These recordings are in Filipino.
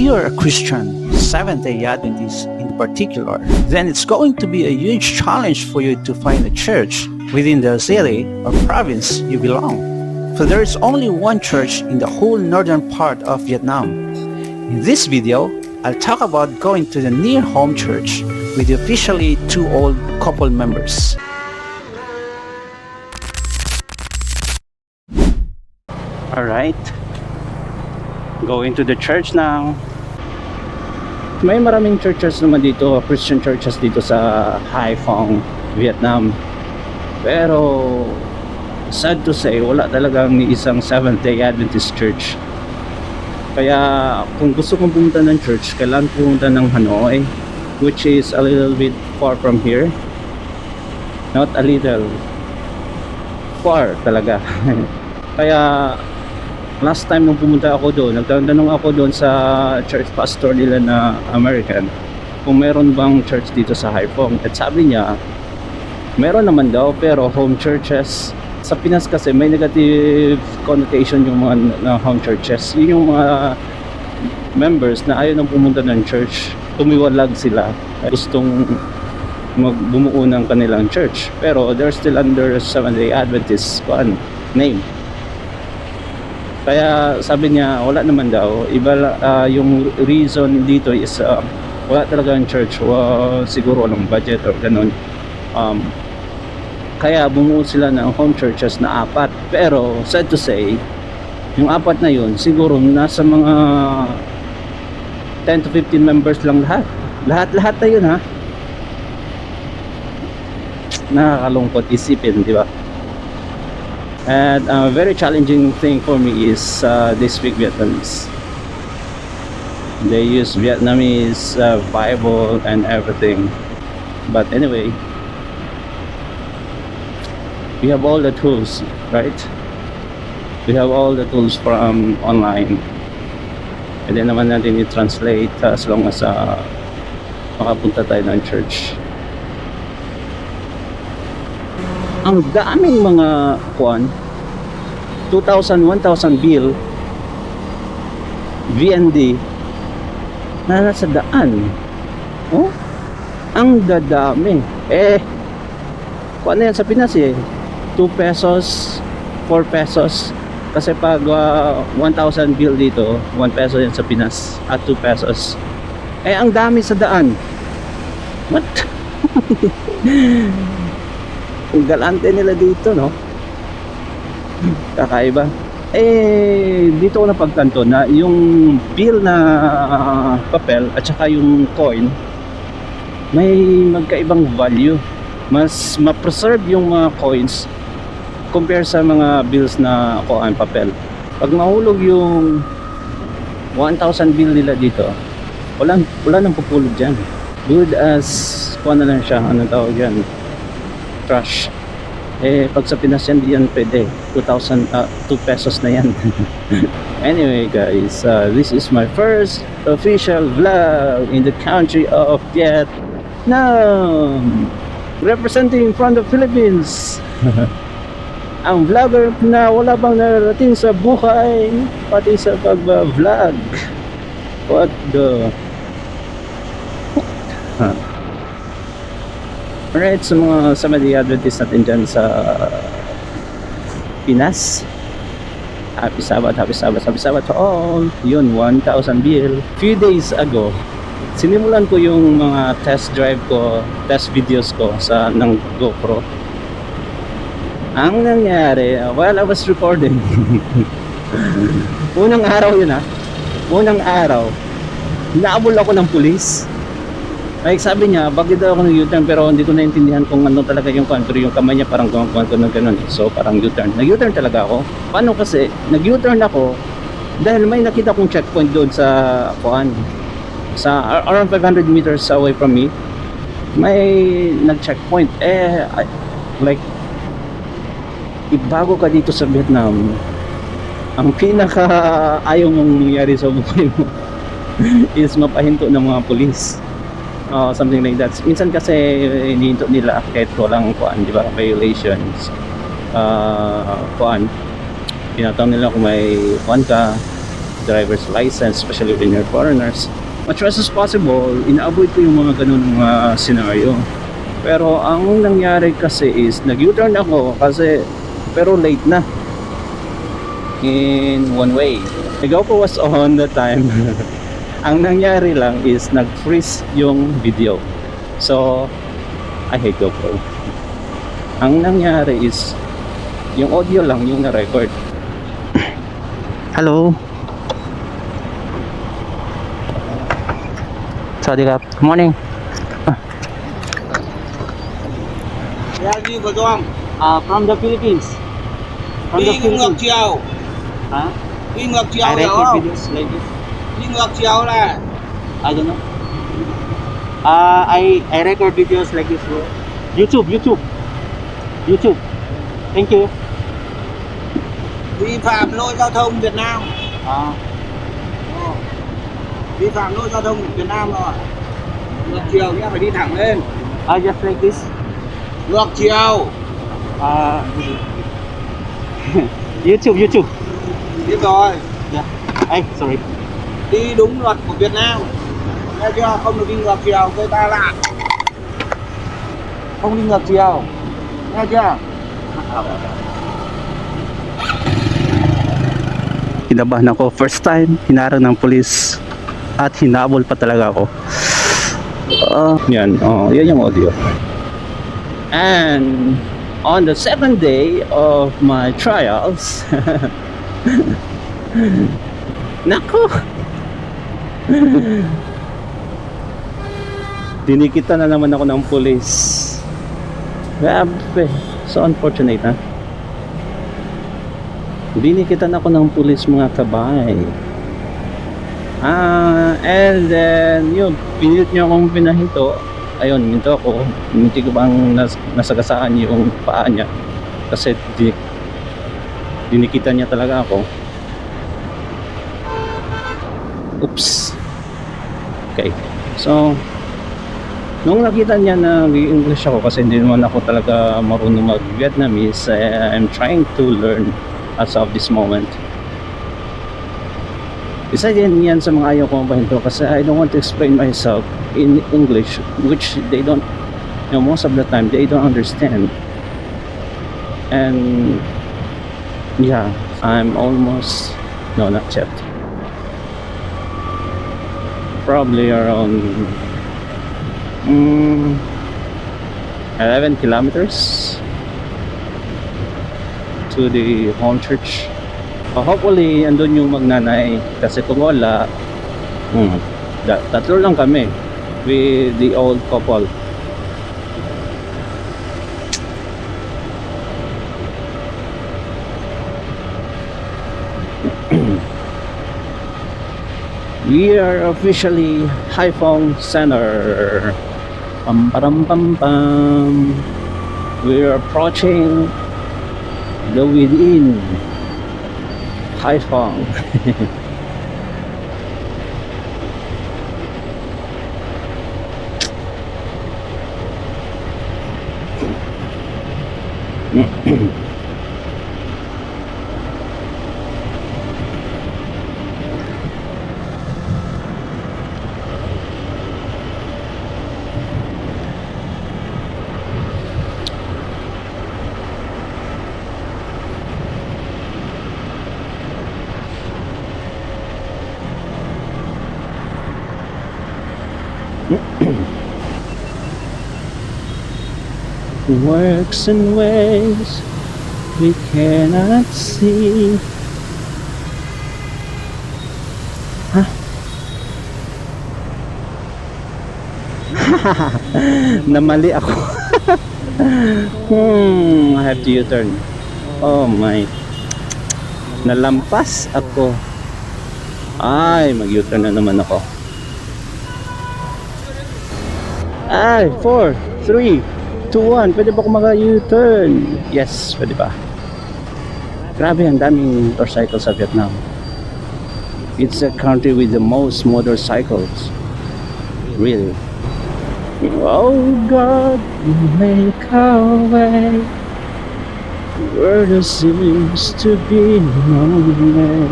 you're a Christian, Seventh-day Adventist in particular, then it's going to be a huge challenge for you to find a church within the city or province you belong. For there is only one church in the whole northern part of Vietnam. In this video, I'll talk about going to the near home church with the officially 2 old couple members. Alright, going to the church now. May maraming churches naman dito, Christian churches dito sa Hai Phong, Vietnam. Pero sad to say, wala talagang ni isang Seventh-day Adventist church. Kaya kung gusto kong pumunta ng church, kailangan pumunta ng Hanoi, which is a little bit far from here. Not a little, far talaga. Kaya last time nung pumunta ako doon, nagtanong ako doon sa church pastor nila na American kung meron bang church dito sa Hai Phong. At sabi niya, meron naman daw, pero home churches. Sa Pinas kasi may negative connotation yung mga home churches. Yun yung mga members na ayaw nang pumunta ng church, tumiwalag sila, gustong bumuo ng kanilang church, pero they're still under Seventh-day Adventist name. Kaya sabi niya, wala naman daw. Iba yung reason dito is wala talaga yung church. Siguro walang budget or ganun. Kaya bumuo sila ng home churches na 4. Pero sad to say, yung 4 na yun, siguro nasa mga 10 to 15 members lang lahat. Lahat na yun, ha? Nakakalungkot isipin, di ba? And a very challenging thing for me is they speak Vietnamese. They use Vietnamese Bible and everything. But anyway, we have all the tools, right? We have all the tools from online. And then naman natin i-translate as long as makapunta tayo ng church. Ang daming mga 2,000, 1,000 bill VND na nasa daan. Oh, ang dadami. Kuan na yan sa Pinas 2 pesos, 4 pesos. Kasi pag 1,000 bill dito, 1 peso yan sa Pinas at 2 pesos. Ang dami sa daan. What? Ang galante nila dito, no? Kakaiba. Dito ko napagtanto na yung bill na papel at saka yung coin may magkaibang value. Mas ma-preserve yung mga coins compare sa mga bills na papel. Pag mahulog yung 1,000 bill nila dito, wala nang pupulog dyan. Good as na lang siya, anong tawag yan, trash. Pag sa Pinas yan, di yan pwede. 2 pesos na yan. Anyway guys, this is my first official vlog in the country of Vietnam, representing from the Philippines. Ang vlogger na wala bang nararating sa buhay, pati sa pag-vlog. What the... Alright, sa mga Seventh-day Adventist natin dyan sa Pinas, happy Sabbath to all. Yun, 1,000 bill. Few days ago, sinimulan ko yung mga test drive ko, test videos ko ng GoPro. Ang nangyari, while I was recording, unang araw yun, unang araw, naabol ako ng pulis. Sabi niya, bakit daw ako nag-U-turn, pero hindi ko naintindihan kung ano talaga yung country, yung kamay niya parang gumagawa ko ng ganun. So parang U-turn. Nag-U-turn talaga ako. Paano kasi? Nag-U-turn ako dahil may nakita kong checkpoint doon sa around 500 meters away from me. May nag-checkpoint. Bago ka dito sa Vietnam, ang pinaka ayaw mong mangyari sa buhay mo is mapahinto ng mga pulis. Something like that. Minsan kasi hinihinto nila kahit walang di ba, violations. Tinatanong nila kung may ka, driver's license, especially when you're foreigners. Much as possible, ina-avoid ko yung mga ganun scenario. Pero ang nangyari kasi is, nag-U-turn ako kasi, pero late na. In one way. The GoPro was on the time. Ang nangyari lang is, nag-freeze yung video. So, I hate GoPro. Ang nangyari is, yung audio lang yung na-record. Hello. Sawadee-krap. Good morning. Where are you from? From the Philippines. From the Đi ngược Philippines. chiều. Huh? Đi ngược chiều I hiểu record không? videos like this. Đi ngược chiều là I don't know. I record videos like this, bro. YouTube. Thank you. vi phạm lỗi giao thông Việt Nam. Vi phạm lỗi giao thông Việt Nam rồi. Ngược chiều nghĩa phải đi thẳng lên. Just like this. Ngược chiều. YouTube. Biết rồi. Yeah. Hey, sorry. Đi đúng luật của Việt Nam. Nghe chưa? Không được đi ngược chiều, người ta lạ. Không đi ngược chiều. Nghe chưa? Kinabahan ako. First time, hinarang ng police at hinabol pa talaga ako. Yan. Yan yung audio. And on the second day of my trials, nako, dinikita na naman ako ng police. Grabe. So unfortunate, ha? Dinikitan ako ng pulis, mga kabay. And then yun, pinilit niya akong pinahinto. Ayun, minto ako. Hindi ko bang nasagasaan yung paa niya. Kasi dinikitan niya talaga ako. Oops. Okay. So, nung nakita niya na nag-English ako, kasi hindi naman ako talaga marunong mag-Vietnamese, I'm trying to learn as of this moment. Isa din yan sa mga ayaw kong pahinto kasi I don't want to explain myself in English, which they don't, most of the time they don't understand. And yeah, I'm almost, no, not yet, probably around 11 kilometers to the home church. Hopefully andun yung magnanay, kasi kung wala, tatlo lang kami with the old couple. We are officially Haiphong Center. Pam pam pam pam. We are approaching the within Haiphong. Works in ways we cannot see. Namali ako. I have to U-turn. Oh my. Nalampas ako. Ay, mag-U-turn na naman ako. Ay, 4, 3, 2, 1. Pwede ba ako mag-U-turn? Yes, pwede ba? Grabe, ang daming motorcycle sa Vietnam. It's a country with the most motorcycles. Really. Oh God, you make a way where there seems to be no way.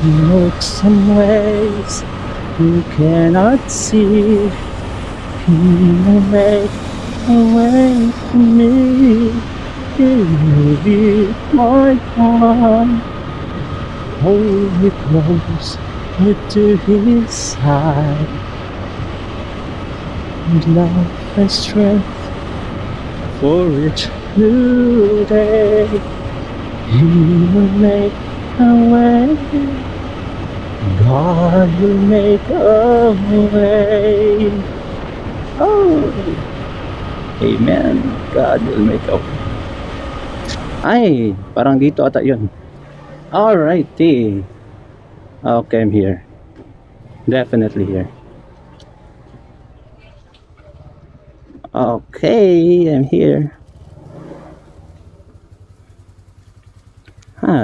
Looks and ways you cannot see. You make a way for me. You be my one. Hold me close to his side. With love and strength for each new day. He will make a way. God will make a way. Oh, amen. God will make a way. Ay, parang dito ata yun. Alrighty. Okay, I'm here. Definitely here. Okay, I'm here.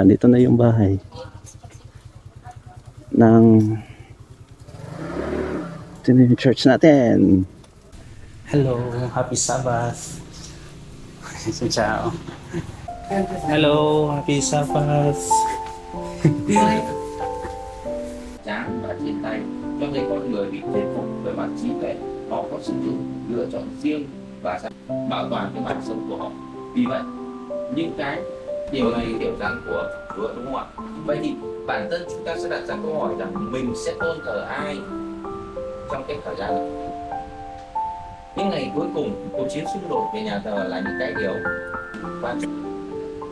Dito na yung bahay ng ito na yung church natin. Hello, happy Sabbath. Ciao. Hello, happy Sabbath. Chán và trên tay cho thấy con người bị thuyết phục về mặt trí tuệ, họ có sự lựa chọn riêng và bảo toàn cái mạng sống của họ. Vì vậy những cái điều này hiểu rằng của Chúa, đúng không ạ? Vậy thì bản thân chúng ta sẽ đặt ra câu hỏi rằng mình sẽ tôn thờ ai trong cái thời gian này. Những ngày cuối cùng cuộc chiến xung đột về nhà thờ là những cái điều quan trọng.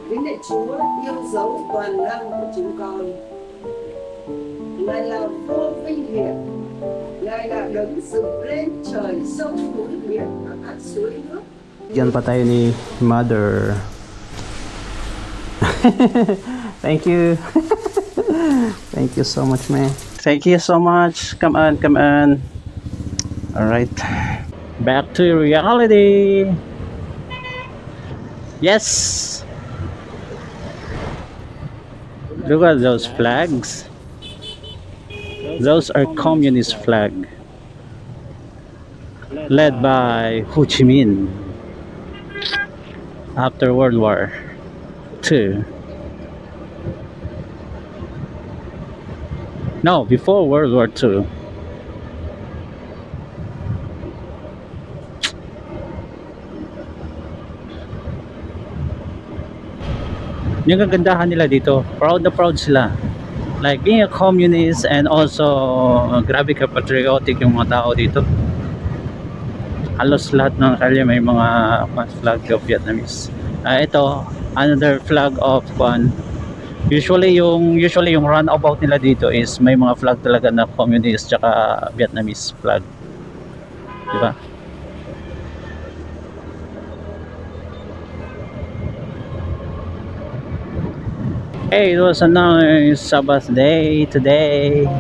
Kính lạy Chúa yêu dấu toàn năng của chúng con. Ngài là vô vinh hiển, Ngài là đấng dựng lên trời sông núi biển và các suối nước. Yan pa tayo ni Mother. Thank you. Thank you so much, man. Thank you so much. Come on, come on. All right. Back to reality. Yes. Look at those flags. Those are communist flag led by Ho Chi Minh after World War II. No, before World War II. Yung kagandahan nila dito, proud na proud sila. Like being a communist, and also grabe ka patriotic yung mga tao dito. Halos lahat ng kalye may mga flag of Vietnamese. Ito, another flag of one. Usually yung runabout nila dito is may mga flag talaga na communist tsaka Vietnamese flag. Di ba? Hey, it was a nice Sabbath day today.